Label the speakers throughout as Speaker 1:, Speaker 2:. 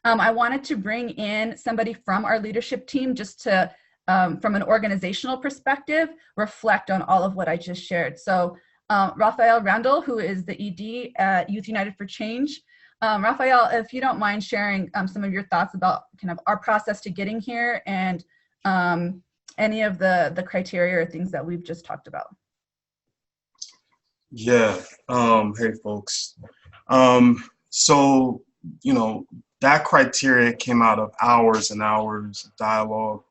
Speaker 1: I wanted to bring in somebody from our leadership team just to, from an organizational perspective, reflect on all of what I just shared. So Raphael Randall, who is the ED at Youth United for Change. Raphael, if you don't mind sharing some of your thoughts about kind of our process to getting here and any of the criteria or things that we've just talked about.
Speaker 2: Yeah. Hey, folks. So, that criteria came out of hours and hours of dialogue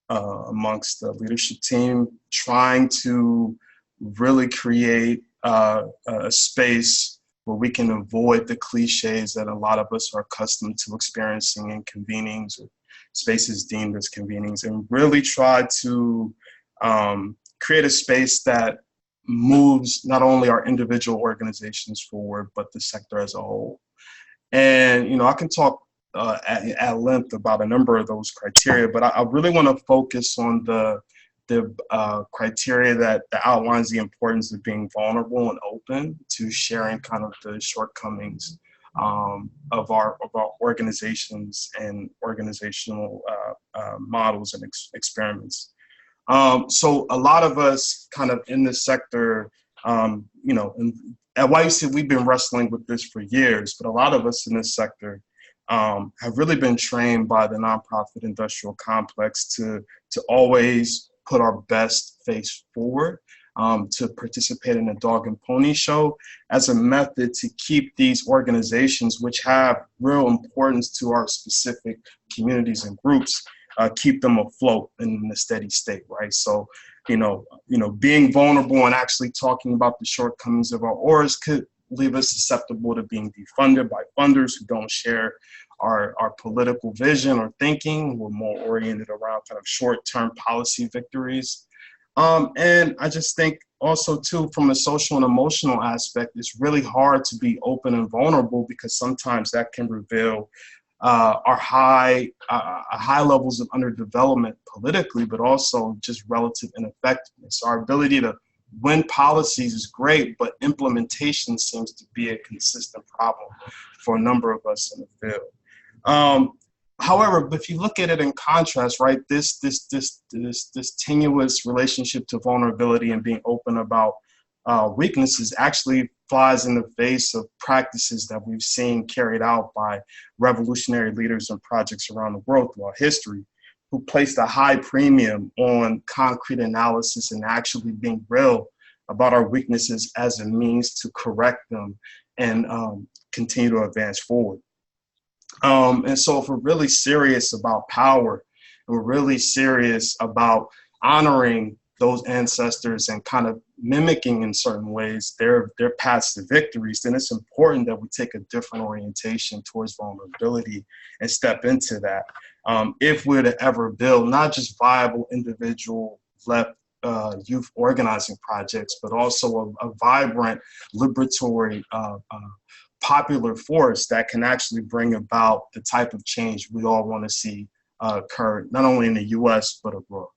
Speaker 2: amongst the leadership team, trying to really create a space where we can avoid the cliches that a lot of us are accustomed to experiencing in convenings or spaces deemed as convenings, and really try to create a space that moves not only our individual organizations forward, but the sector as a whole. And, I can talk at length about a number of those criteria, but I really want to focus on the criteria that outlines the importance of being vulnerable and open to sharing kind of the shortcomings of our organizations and organizational models and experiments. So a lot of us kind of in this sector, at YUC, we've been wrestling with this for years, but a lot of us in this sector have really been trained by the nonprofit industrial complex to always put our best face forward, to participate in a dog and pony show as a method to keep these organizations, which have real importance to our specific communities and groups, keep them afloat in a steady state, right? So, being vulnerable and actually talking about the shortcomings of our orgs could leave us susceptible to being defunded by funders who don't share our political vision or thinking. We're more oriented around kind of short-term policy victories. And I just think also too, from a social and emotional aspect, it's really hard to be open and vulnerable because sometimes that can reveal our high levels of underdevelopment politically, but also just relative ineffectiveness. Our ability to win policies is great, but implementation seems to be a consistent problem for a number of us in the field. However, if you look at it in contrast, right, this tenuous relationship to vulnerability and being open about weaknesses actually flies in the face of practices that we've seen carried out by revolutionary leaders and projects around the world throughout history, who placed a high premium on concrete analysis and actually being real about our weaknesses as a means to correct them and continue to advance forward. And so if we're really serious about power, and we're really serious about honoring those ancestors and kind of mimicking in certain ways their paths to victories, then it's important that we take a different orientation towards vulnerability and step into that. If we're to ever build not just viable individual left youth organizing projects, but also a vibrant liberatory popular force that can actually bring about the type of change we all want to see occur, not only in the US, but abroad.